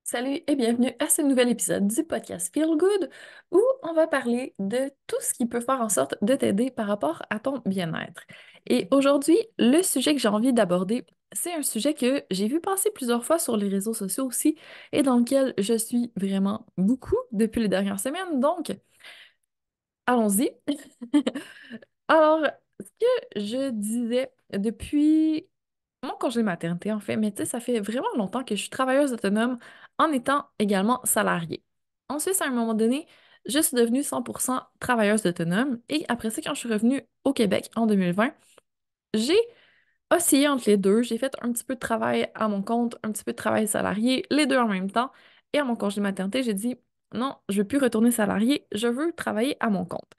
Salut et bienvenue à ce nouvel épisode du podcast Feel Good où on va parler de tout ce qui peut faire en sorte de t'aider par rapport à ton bien-être. Et aujourd'hui, le sujet que j'ai envie d'aborder, c'est un sujet que j'ai vu passer plusieurs fois sur les réseaux sociaux aussi et dans lequel je suis vraiment beaucoup depuis les dernières semaines. Donc, allons-y. Alors, ce que je disais depuis mon congé de maternité, en fait, mais tu sais, ça fait vraiment longtemps que je suis travailleuse autonome en étant également salariée. Ensuite, à un moment donné, je suis devenue 100% travailleuse autonome et après ça, quand je suis revenue au Québec en 2020, j'ai oscillé entre les deux. J'ai fait un petit peu de travail à mon compte, un petit peu de travail salarié, les deux en même temps. Et à mon congé de maternité, j'ai dit non, je ne veux plus retourner salarié, je veux travailler à mon compte.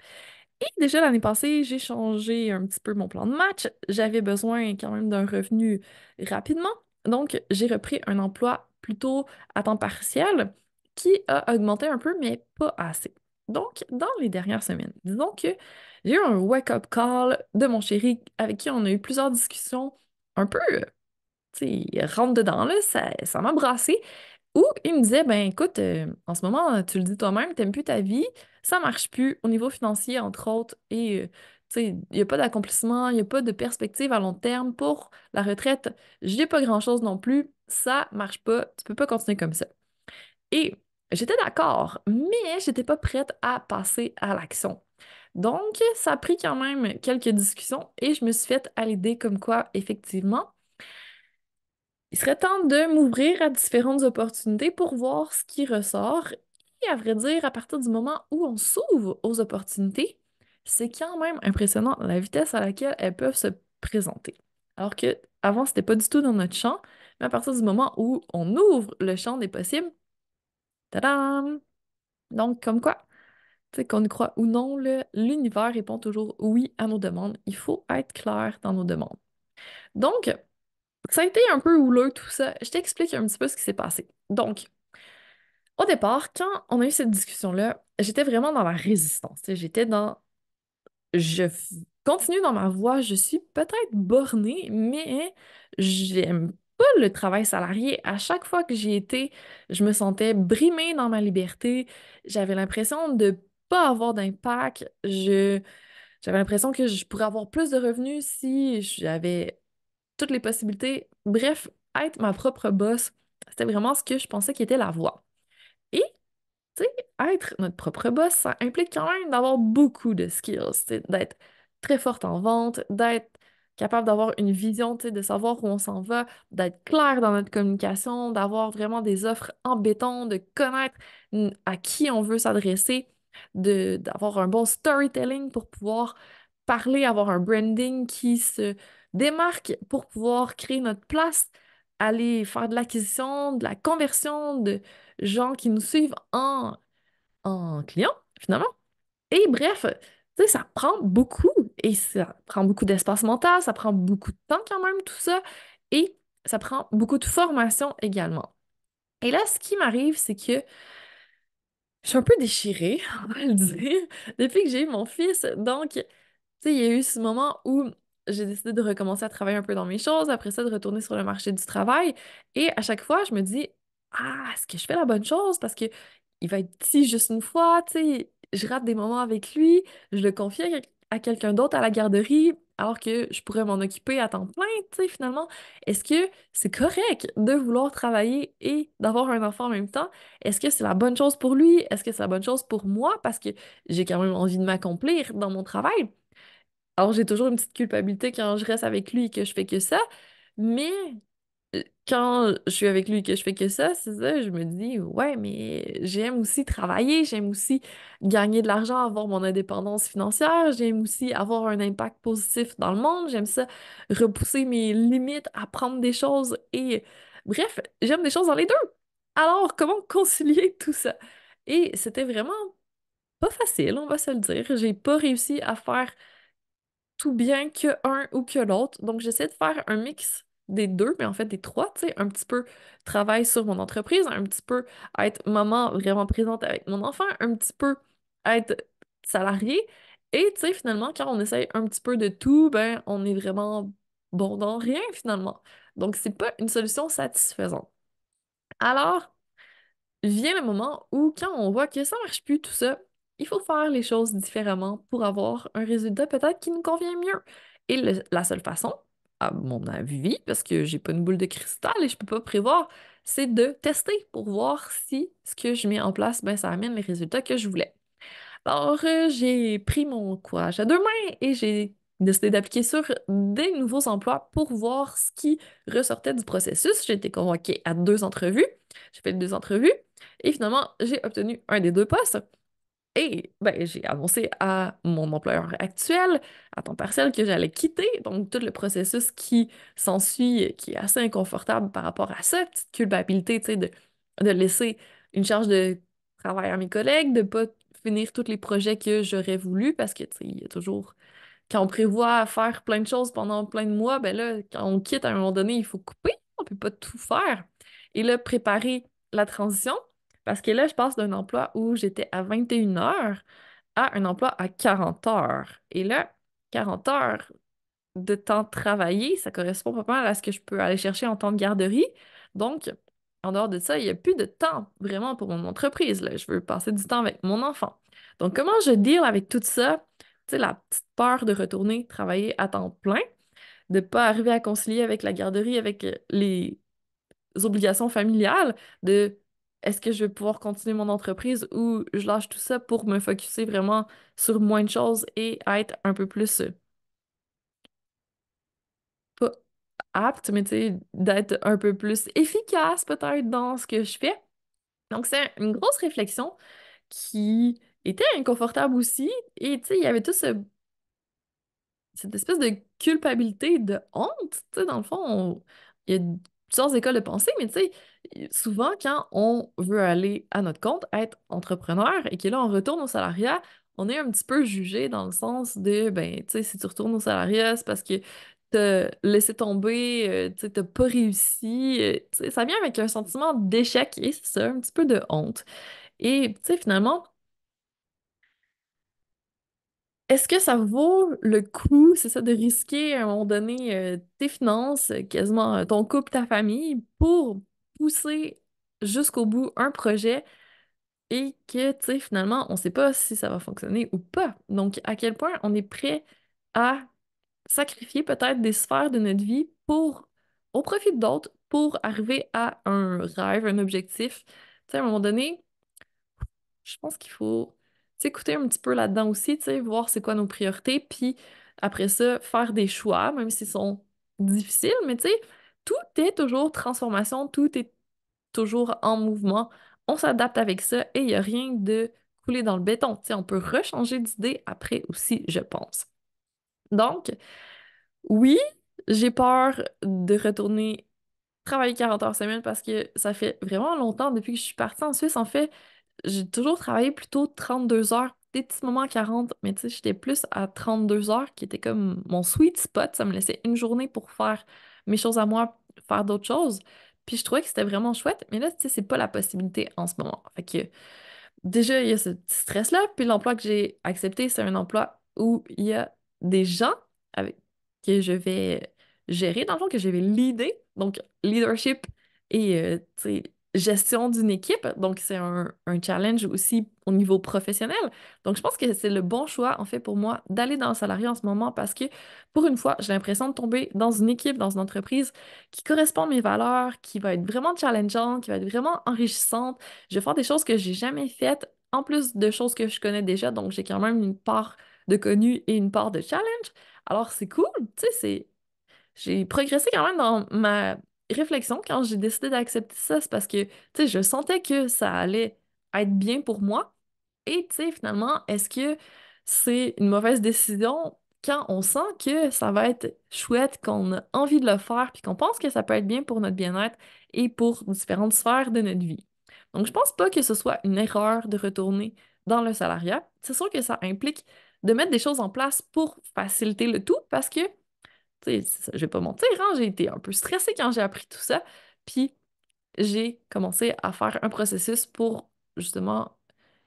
Et déjà l'année passée, j'ai changé un petit peu mon plan de match. J'avais besoin quand même d'un revenu rapidement. Donc, j'ai repris un emploi plutôt à temps partiel qui a augmenté un peu, mais pas assez. Donc, dans les dernières semaines, disons que j'ai eu un wake-up call de mon chéri avec qui on a eu plusieurs discussions un peu, tu sais, rentre dedans, là, ça m'a brassé. Ou il me disait, ben écoute, en ce moment, tu le dis toi-même, t'aimes plus ta vie, ça marche plus au niveau financier, entre autres, et tu sais, il n'y a pas d'accomplissement, il n'y a pas de perspective à long terme pour la retraite, j'ai pas grand-chose non plus, ça marche pas, tu peux pas continuer comme ça. Et j'étais d'accord, mais j'étais pas prête à passer à l'action. Donc, ça a pris quand même quelques discussions et je me suis fait à l'idée comme quoi, effectivement, il serait temps de m'ouvrir à différentes opportunités pour voir ce qui ressort. Et à vrai dire, à partir du moment où on s'ouvre aux opportunités, c'est quand même impressionnant la vitesse à laquelle elles peuvent se présenter. Alors que avant, c'était pas du tout dans notre champ, mais à partir du moment où on ouvre le champ des possibles, tadam! Donc, comme quoi, tu sais, qu'on y croit ou non, l'univers répond toujours oui à nos demandes. Il faut être clair dans nos demandes. Donc, ça a été un peu houleux tout ça. Je t'explique un petit peu ce qui s'est passé. Donc, au départ, quand on a eu cette discussion-là, j'étais vraiment dans la résistance. Tu sais, j'étais dans... continue dans ma voie, je suis peut-être bornée, mais j'aime pas le travail salarié. À chaque fois que j'y étais, je me sentais brimée dans ma liberté. J'avais l'impression de pas avoir d'impact. J'avais l'impression que je pourrais avoir plus de revenus si j'avais toutes les possibilités. Bref, être ma propre boss, c'était vraiment ce que je pensais qui était la voie. Et, tu sais, être notre propre boss, ça implique quand même d'avoir beaucoup de skills, tu sais, d'être très forte en vente, d'être capable d'avoir une vision, tu sais, de savoir où on s'en va, d'être clair dans notre communication, d'avoir vraiment des offres en béton, de connaître à qui on veut s'adresser, d'avoir un bon storytelling pour pouvoir parler, avoir un branding qui se démarque pour pouvoir créer notre place, aller faire de l'acquisition, de la conversion, de gens qui nous suivent en clients, finalement. Et bref, tu sais, ça prend beaucoup et ça prend beaucoup d'espace mental, ça prend beaucoup de temps quand même, tout ça, et ça prend beaucoup de formation également. Et là, ce qui m'arrive, c'est que je suis un peu déchirée, on va le dire, depuis que j'ai eu mon fils. Donc, tu sais, il y a eu ce moment où j'ai décidé de recommencer à travailler un peu dans mes choses, après ça, de retourner sur le marché du travail. Et à chaque fois, je me dis, ah, est-ce que je fais la bonne chose? Parce que il va être petit juste une fois, tu sais, je rate des moments avec lui, je le confie à quelqu'un d'autre à la garderie, alors que je pourrais m'en occuper à temps plein, tu sais, finalement. Est-ce que c'est correct de vouloir travailler et d'avoir un enfant en même temps? Est-ce que c'est la bonne chose pour lui? Est-ce que c'est la bonne chose pour moi? Parce que j'ai quand même envie de m'accomplir dans mon travail. Alors, j'ai toujours une petite culpabilité quand je reste avec lui et que je fais que ça, mais quand je suis avec lui et que je fais que ça, c'est ça, je me dis, ouais, mais j'aime aussi travailler, j'aime aussi gagner de l'argent, avoir mon indépendance financière, j'aime aussi avoir un impact positif dans le monde, j'aime ça repousser mes limites, apprendre des choses et bref, j'aime des choses dans les deux. Alors, comment concilier tout ça? Et c'était vraiment pas facile, on va se le dire. J'ai pas réussi à faire tout bien que un ou que l'autre. Donc, j'essaie de faire un mix des deux, mais en fait des trois, tu sais, un petit peu travail sur mon entreprise, un petit peu être maman vraiment présente avec mon enfant, un petit peu être salarié. Et tu sais, finalement, quand on essaye un petit peu de tout, ben, on est vraiment bon dans rien, finalement. Donc, c'est pas une solution satisfaisante. Alors, vient le moment où, quand on voit que ça marche plus, tout ça, il faut faire les choses différemment pour avoir un résultat peut-être qui nous convient mieux. Et la seule façon, à mon avis, parce que j'ai pas une boule de cristal et je peux pas prévoir, c'est de tester pour voir si ce que je mets en place, ben, ça amène les résultats que je voulais. Alors, j'ai pris mon courage à deux mains et j'ai décidé d'appliquer sur des nouveaux emplois pour voir ce qui ressortait du processus. J'ai été convoquée à deux entrevues. J'ai fait deux entrevues et finalement, j'ai obtenu un des deux postes. Et ben, j'ai annoncé à mon employeur actuel, à temps partiel, que j'allais quitter. Donc, tout le processus qui s'ensuit, qui est assez inconfortable par rapport à ça, petite culpabilité, tu sais, de laisser une charge de travail à mes collègues, de pas finir tous les projets que j'aurais voulu, parce que, tu sais, il y a toujours quand on prévoit faire plein de choses pendant plein de mois, ben là, quand on quitte à un moment donné, il faut couper. On peut pas tout faire. Et là, préparer la transition, parce que là, je passe d'un emploi où j'étais à 21 heures à un emploi à 40 heures. Et là, 40 heures de temps travaillé, ça correspond pas mal à ce que je peux aller chercher en temps de garderie. Donc, en dehors de ça, il n'y a plus de temps vraiment pour mon entreprise, là. Je veux passer du temps avec mon enfant. Donc, comment je deal avec tout ça? Tu sais, la petite peur de retourner travailler à temps plein, de pas arriver à concilier avec la garderie, avec les obligations familiales, de est-ce que je vais pouvoir continuer mon entreprise ou je lâche tout ça pour me focuser vraiment sur moins de choses et être un peu plus pas apte, mais tu sais, d'être un peu plus efficace peut-être dans ce que je fais. Donc, c'est une grosse réflexion qui était inconfortable aussi. Et tu sais, il y avait tout cette espèce de culpabilité, de honte. Tu sais, dans le fond, il y a plusieurs écoles de pensée, mais tu sais, souvent, quand on veut aller à notre compte, être entrepreneur et que là, on retourne au salariat, on est un petit peu jugé dans le sens de, ben, tu sais, si tu retournes au salariat, c'est parce que t'as laissé tomber, tu sais, t'as pas réussi. Tu sais, ça vient avec un sentiment d'échec et c'est ça, un petit peu de honte. Et, tu sais, finalement, est-ce que ça vaut le coup, c'est ça, de risquer à un moment donné tes finances, quasiment ton couple, ta famille, pour pousser jusqu'au bout un projet et que, tu sais, finalement, on ne sait pas si ça va fonctionner ou pas. Donc, à quel point on est prêt à sacrifier peut-être des sphères de notre vie au profit d'autres, pour arriver à un rêve, un objectif. Tu sais, à un moment donné, je pense qu'il faut s'écouter un petit peu là-dedans aussi, tu sais, voir c'est quoi nos priorités, puis après ça, faire des choix, même s'ils sont difficiles, mais tu sais, tout est toujours transformation, tout est toujours en mouvement. On s'adapte avec ça et il n'y a rien de coulé dans le béton. Tu sais, on peut rechanger d'idée après aussi, je pense. Donc, oui, j'ai peur de retourner travailler 40 heures semaine parce que ça fait vraiment longtemps depuis que je suis partie en Suisse. En fait, j'ai toujours travaillé plutôt 32 heures, des petits moments 40, mais tu sais, j'étais plus à 32 heures qui était comme mon sweet spot. Ça me laissait une journée pour faire mes choses à moi, faire d'autres choses. Puis je trouvais que c'était vraiment chouette, mais là, tu sais, c'est pas la possibilité en ce moment. Fait que déjà, il y a ce petit stress-là. Puis l'emploi que j'ai accepté, c'est un emploi où il y a des gens avec que je vais gérer, dans le fond, que je vais leader. Donc, leadership et tu sais, gestion d'une équipe. Donc, c'est un challenge aussi au niveau professionnel. Donc, je pense que c'est le bon choix, en fait, pour moi, d'aller dans le salariat en ce moment parce que, pour une fois, j'ai l'impression de tomber dans une équipe, dans une entreprise qui correspond à mes valeurs, qui va être vraiment challengeante, qui va être vraiment enrichissante. Je vais faire des choses que j'ai jamais faites, en plus de choses que je connais déjà, donc j'ai quand même une part de connu et une part de challenge. Alors c'est cool, tu sais, j'ai progressé quand même dans ma réflexion quand j'ai décidé d'accepter ça, c'est parce que, tu sais, je sentais que ça allait être bien pour moi. Et, tu sais, finalement, est-ce que c'est une mauvaise décision quand on sent que ça va être chouette, qu'on a envie de le faire, puis qu'on pense que ça peut être bien pour notre bien-être et pour différentes sphères de notre vie? Donc, je pense pas que ce soit une erreur de retourner dans le salariat. C'est sûr que ça implique de mettre des choses en place pour faciliter le tout parce que tu sais, je vais pas mentir, hein, j'ai été un peu stressée quand j'ai appris tout ça. Puis j'ai commencé à faire un processus pour justement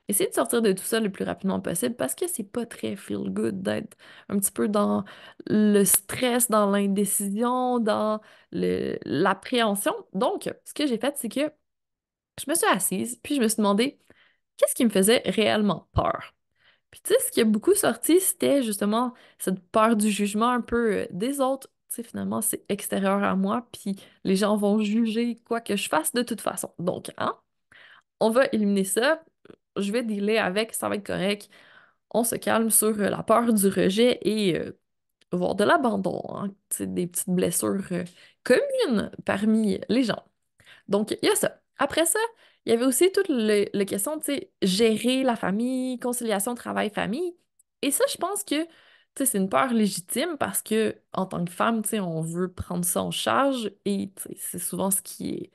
essayer de sortir de tout ça le plus rapidement possible parce que c'est pas très feel good d'être un petit peu dans le stress, dans l'indécision, dans l'appréhension. Donc, ce que j'ai fait, c'est que Je me suis assise, puis je me suis demandé qu'est-ce qui me faisait réellement peur. Puis tu sais, ce qui a beaucoup sorti, c'était justement cette peur du jugement un peu des autres. Tu sais, finalement, c'est extérieur à moi, puis les gens vont juger quoi que je fasse de toute façon. Donc, hein, on va éliminer ça. Je vais dealer avec, ça va être correct. On se calme sur la peur du rejet et voire de l'abandon, hein. Tu sais, des petites blessures communes parmi les gens. Donc, il y a ça. Après ça, il y avait aussi toute le question, tu sais, gérer la famille, conciliation travail-famille. Et ça, je pense que, tu sais, c'est une peur légitime parce que, en tant que femme, tu sais, on veut prendre ça en charge et, tu sais, c'est souvent ce qui est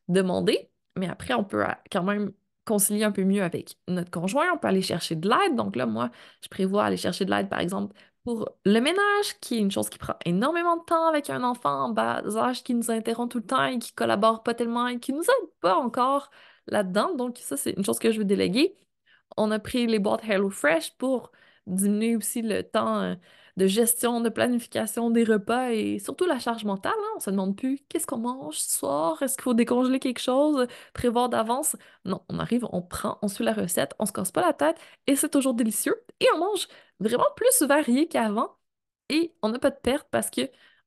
demandé. Mais après, on peut quand même concilier un peu mieux avec notre conjoint. On peut aller chercher de l'aide. Donc là, moi, je prévois aller chercher de l'aide, par exemple, pour le ménage, qui est une chose qui prend énormément de temps avec un enfant en bas âge qui nous interrompt tout le temps et qui collabore pas tellement et qui nous aide pas encore là-dedans. Donc ça, c'est une chose que je veux déléguer. On a pris les boîtes HelloFresh pour diminuer aussi le temps de gestion, de planification des repas et surtout la charge mentale, hein. On se demande plus qu'est-ce qu'on mange ce soir, est-ce qu'il faut décongeler quelque chose, prévoir d'avance. Non, on arrive, on prend, on suit la recette, on se casse pas la tête et c'est toujours délicieux et on mange vraiment plus varié qu'avant et on n'a pas de perte parce que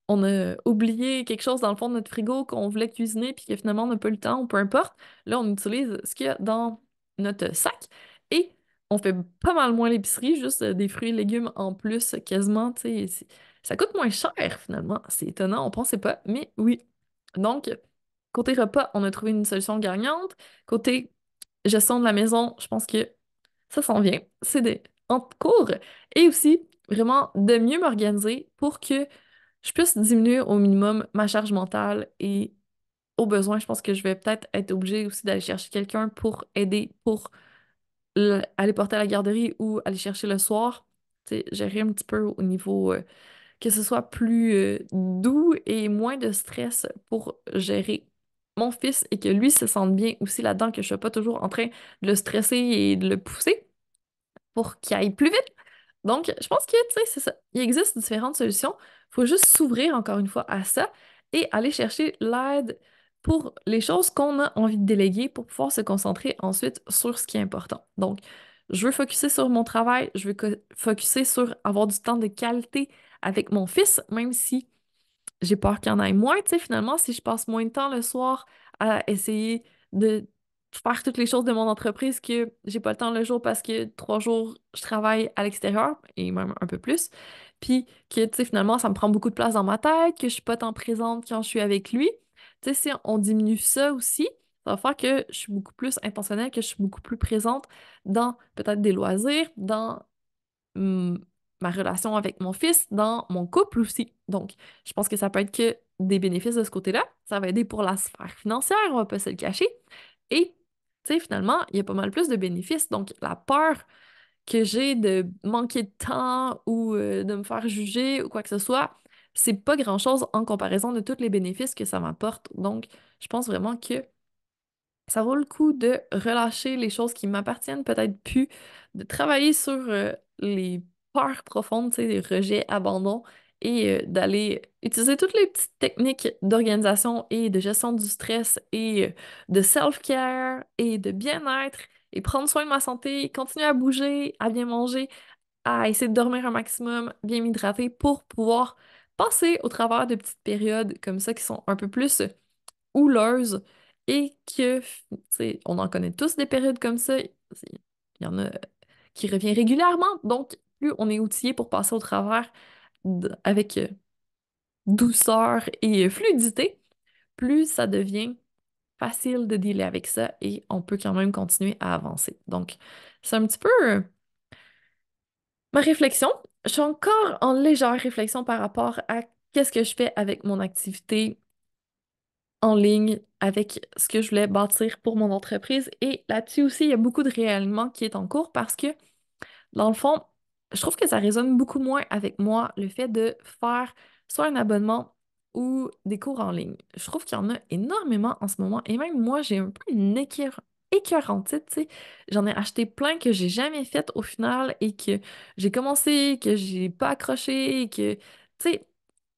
on a oublié quelque chose dans le fond de notre frigo qu'on voulait cuisiner puis que finalement on n'a pas eu le temps ou peu importe. Là, on utilise ce qu'il y a dans notre sac et on fait pas mal moins l'épicerie, juste des fruits et légumes en plus, quasiment, tu sais. Ça coûte moins cher finalement. C'est étonnant, on pensait pas, mais oui. Donc, côté repas, on a trouvé une solution gagnante. Côté gestion de la maison, je pense que ça s'en vient. En cours. Et aussi, vraiment, de mieux m'organiser pour que je puisse diminuer au minimum ma charge mentale et au besoin, je pense que je vais peut-être être obligée aussi d'aller chercher quelqu'un pour aider, pour aller porter à la garderie ou aller chercher le soir. Tu sais, gérer un petit peu au niveau que ce soit plus doux et moins de stress pour gérer mon fils et que lui se sente bien aussi là-dedans, que je ne sois pas toujours en train de le stresser et de le pousser pour qu'il aille plus vite. Donc, je pense que, tu sais, c'est ça. Il existe différentes solutions. Il faut juste s'ouvrir encore une fois à ça et aller chercher l'aide pour les choses qu'on a envie de déléguer pour pouvoir se concentrer ensuite sur ce qui est important. Donc, je veux focuser sur mon travail, je veux focuser sur avoir du temps de qualité avec mon fils, même si j'ai peur qu'il y en ait moins, tu sais, finalement, si je passe moins de temps le soir à essayer de faire toutes les choses de mon entreprise que j'ai pas le temps le jour parce que 3 jours, je travaille à l'extérieur et même un peu plus, puis que, tu sais, finalement, ça me prend beaucoup de place dans ma tête, que je suis pas tant présente quand je suis avec lui. Tu sais, si on diminue ça aussi, ça va faire que je suis beaucoup plus intentionnelle, que je suis beaucoup plus présente dans peut-être des loisirs, dans hum, ma relation avec mon fils, dans mon couple aussi. Donc, je pense que ça peut être que des bénéfices de ce côté-là. Ça va aider pour la sphère financière, on va pas se le cacher. Et, tu sais, finalement, il y a pas mal plus de bénéfices. Donc, la peur que j'ai de manquer de temps ou de me faire juger ou quoi que ce soit, c'est pas grand-chose en comparaison de tous les bénéfices que ça m'apporte. Donc, je pense vraiment que ça vaut le coup de relâcher les choses qui m'appartiennent peut-être plus, de travailler sur les peurs profondes, tu sais, les rejets, abandon, et d'aller utiliser toutes les petites techniques d'organisation et de gestion du stress et de self-care et de bien-être et prendre soin de ma santé, continuer à bouger, à bien manger, à essayer de dormir un maximum, bien m'hydrater pour pouvoir passer au travers de petites périodes comme ça qui sont un peu plus houleuse et que, tu sais, on en connaît tous des périodes comme ça. Il y en a qui revient régulièrement. Donc, plus on est outillé pour passer au travers avec douceur et fluidité, plus ça devient facile de dealer avec ça et on peut quand même continuer à avancer. Donc, c'est un petit peu ma réflexion. Je suis encore en légère réflexion par rapport à qu'est-ce que je fais avec mon activité en ligne avec ce que je voulais bâtir pour mon entreprise. Et là-dessus aussi, il y a beaucoup de réalignement qui est en cours parce que, dans le fond, je trouve que ça résonne beaucoup moins avec moi, le fait de faire soit un abonnement ou des cours en ligne. Je trouve qu'il y en a énormément en ce moment. Et même moi, j'ai un peu une écœurantite, tu sais. J'en ai acheté plein que j'ai jamais fait au final et que j'ai commencé, que j'ai pas accroché et que, tu sais,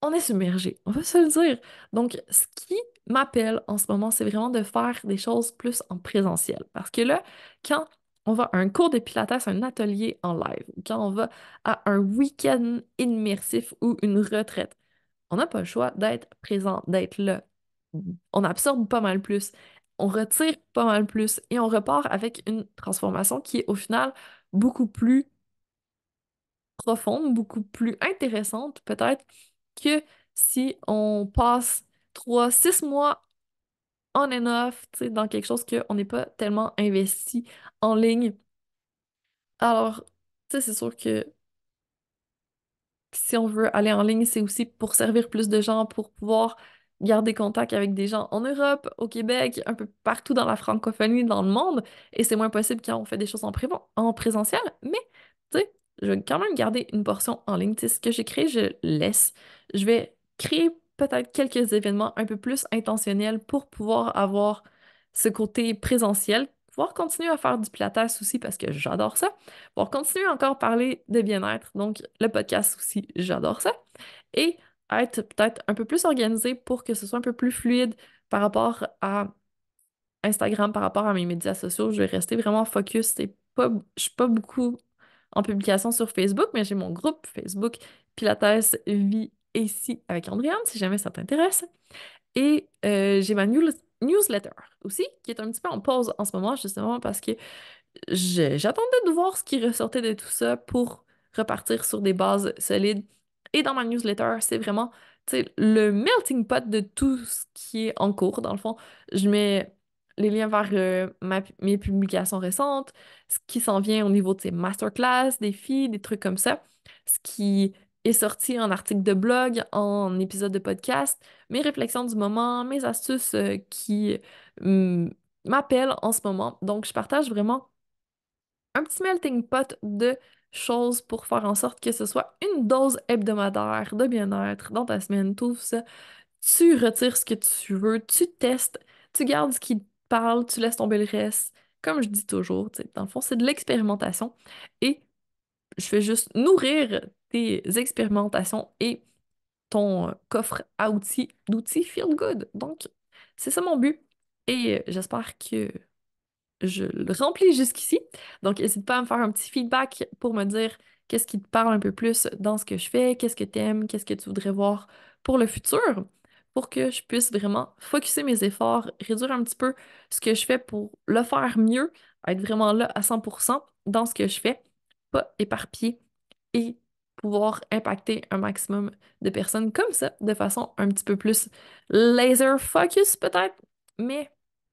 on est submergé, on va se le dire. Donc, ce qui m'appelle en ce moment, c'est vraiment de faire des choses plus en présentiel. Parce que là, quand on va à un cours de Pilates, un atelier en live, ou quand on va à un week-end immersif ou une retraite, on n'a pas le choix d'être présent, d'être là. On absorbe pas mal plus, on retire pas mal plus et on repart avec une transformation qui est au final beaucoup plus profonde, beaucoup plus intéressante peut-être que si on passe 3, 6 mois on and off, tu sais, dans quelque chose qu'on n'est pas tellement investi en ligne. Alors, tu sais, c'est sûr que si on veut aller en ligne, c'est aussi pour servir plus de gens, pour pouvoir garder contact avec des gens en Europe, au Québec, un peu partout dans la francophonie, dans le monde. Et c'est moins possible quand on fait des choses en présentiel. Mais, tu sais, je vais quand même garder une portion en ligne. Tu sais, ce que j'ai créé, je laisse. Je vais créer peut-être quelques événements un peu plus intentionnels pour pouvoir avoir ce côté présentiel, pouvoir continuer à faire du pilates aussi parce que j'adore ça pour continuer encore à parler de bien-être. Donc, le podcast aussi, j'adore ça. Et être peut-être un peu plus organisé pour que ce soit un peu plus fluide par rapport à Instagram, par rapport à mes médias sociaux. Je vais rester vraiment focus. Je suis pas beaucoup en publication sur Facebook, mais j'ai mon groupe Facebook Pilates Vie ici avec Andréane, si jamais ça t'intéresse. Et j'ai ma newsletter aussi, qui est un petit peu en pause en ce moment, justement parce que j'attendais de voir ce qui ressortait de tout ça pour repartir sur des bases solides. Et dans ma newsletter, c'est vraiment, tu sais, le melting pot de tout ce qui est en cours. Dans le fond, je mets les liens vers mes publications récentes, ce qui s'en vient au niveau de ces masterclass, des filles, des trucs comme ça, ce qui est sorti en article de blog, en épisode de podcast, mes réflexions du moment, mes astuces qui m'appellent en ce moment. Donc, je partage vraiment un petit melting pot de choses pour faire en sorte que ce soit une dose hebdomadaire de bien-être dans ta semaine, tout ça. Tu retires ce que tu veux, tu testes, tu gardes ce qui te parle, tu laisses tomber le reste. Comme je dis toujours, tu sais, dans le fond, c'est de l'expérimentation et je fais juste nourrir tes expérimentations et ton coffre à d'outils feel good. Donc, c'est ça mon but et j'espère que je le remplis jusqu'ici. Donc, n'hésite pas à me faire un petit feedback pour me dire qu'est-ce qui te parle un peu plus dans ce que je fais, qu'est-ce que tu aimes, qu'est-ce que tu voudrais voir pour le futur, pour que je puisse vraiment focuser mes efforts, réduire un petit peu ce que je fais pour le faire mieux, être vraiment là à 100% dans ce que je fais, pas éparpillé et pouvoir impacter un maximum de personnes comme ça, de façon un petit peu plus laser focus peut-être, mais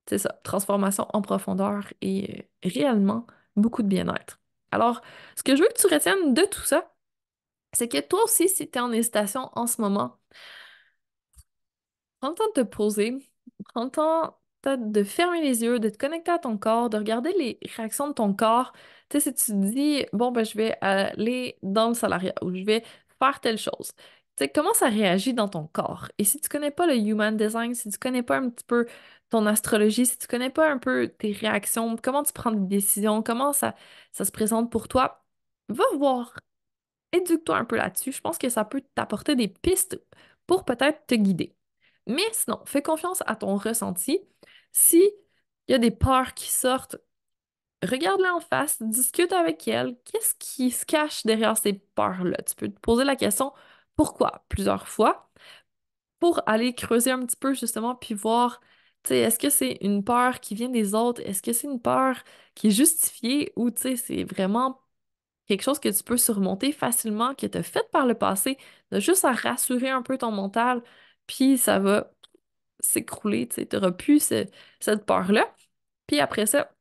c'est ça, transformation en profondeur et réellement beaucoup de bien-être. Alors, ce que je veux que tu retiennes de tout ça, c'est que toi aussi, si tu es en hésitation en ce moment, prends le temps de te poser, prends le temps peut-être de fermer les yeux, de te connecter à ton corps, de regarder les réactions de ton corps. Tu sais, si tu te dis, bon, ben, je vais aller dans le salariat ou je vais faire telle chose. Tu sais, comment ça réagit dans ton corps? Et si tu connais pas le Human Design, si tu connais pas un petit peu ton astrologie, si tu connais pas un peu tes réactions, comment tu prends des décisions, comment ça se présente pour toi, va voir, éduque-toi un peu là-dessus. Je pense que ça peut t'apporter des pistes pour peut-être te guider. Mais sinon, fais confiance à ton ressenti. Si il y a des peurs qui sortent, regarde-les en face, discute avec elles. Qu'est-ce qui se cache derrière ces peurs-là? Tu peux te poser la question pourquoi plusieurs fois pour aller creuser un petit peu justement puis voir, tu sais, est-ce que c'est une peur qui vient des autres? Est-ce que c'est une peur qui est justifiée ou tu sais, c'est vraiment quelque chose que tu peux surmonter facilement, que tu as fait par le passé, de juste à rassurer un peu ton mental, puis ça va s'écrouler, tu n'auras plus cette peur-là. Puis après ça,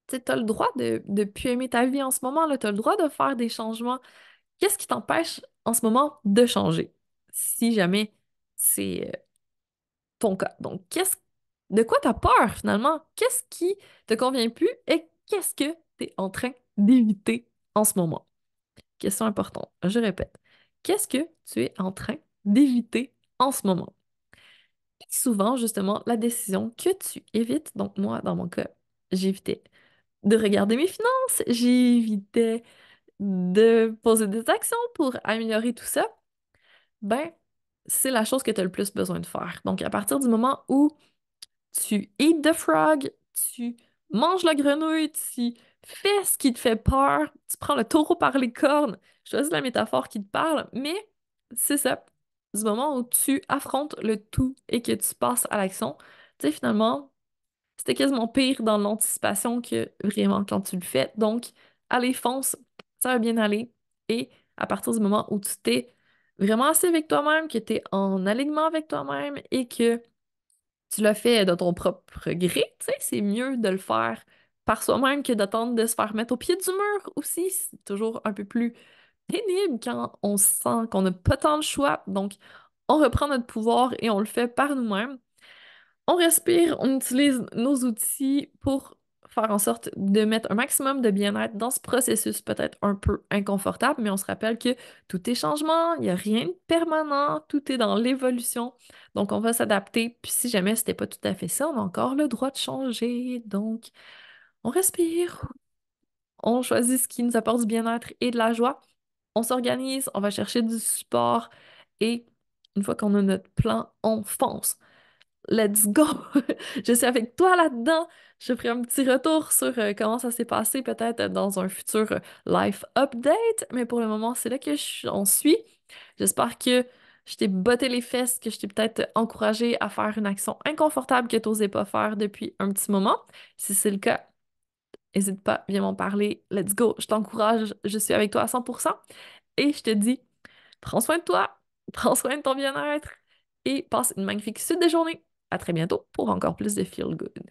tu as le droit de plus aimer ta vie en ce moment, tu as le droit de faire des changements. Qu'est-ce qui t'empêche en ce moment de changer? Si jamais c'est ton cas. Donc, de quoi tu as peur finalement? Qu'est-ce qui te convient plus et qu'est-ce que tu es en train d'éviter en ce moment? Question importante, je répète. Qu'est-ce que tu es en train d'éviter en ce moment? Souvent, justement, la décision que tu évites, donc moi, dans mon cas, j'évitais de regarder mes finances, j'évitais de poser des actions pour améliorer tout ça, ben, c'est la chose que tu as le plus besoin de faire. Donc, à partir du moment où tu eat the frog, tu manges la grenouille, tu fais ce qui te fait peur, tu prends le taureau par les cornes, je choisis la métaphore qui te parle, mais c'est ça. Du moment où tu affrontes le tout et que tu passes à l'action, tu sais, finalement, c'était quasiment pire dans l'anticipation que vraiment quand tu le fais. Donc, allez, fonce, ça va bien aller. Et à partir du moment où tu t'es vraiment assis avec toi-même, que tu es en alignement avec toi-même et que tu l'as fait de ton propre gré, tu sais, c'est mieux de le faire par soi-même que d'attendre de se faire mettre au pied du mur aussi. C'est toujours un peu plus pénible quand on sent qu'on n'a pas tant le choix. Donc, on reprend notre pouvoir et on le fait par nous-mêmes. On respire, on utilise nos outils pour faire en sorte de mettre un maximum de bien-être dans ce processus peut-être un peu inconfortable, mais on se rappelle que tout est changement, il n'y a rien de permanent, tout est dans l'évolution. Donc, on va s'adapter. Puis si jamais c'était pas tout à fait ça, on a encore le droit de changer. Donc, on respire, on choisit ce qui nous apporte du bien-être et de la joie. On s'organise, on va chercher du support et une fois qu'on a notre plan, on fonce. Let's go! Je suis avec toi là-dedans. Je ferai un petit retour sur comment ça s'est passé peut-être dans un futur life update, mais pour le moment, c'est là que on suit. J'espère que je t'ai botté les fesses, que je t'ai peut-être encouragé à faire une action inconfortable que tu n'osais pas faire depuis un petit moment. Si c'est le cas, n'hésite pas, viens m'en parler. Let's go! Je t'encourage, je suis avec toi à 100%. Et je te dis, prends soin de toi, prends soin de ton bien-être et passe une magnifique suite de journée. À très bientôt pour encore plus de Feel Good.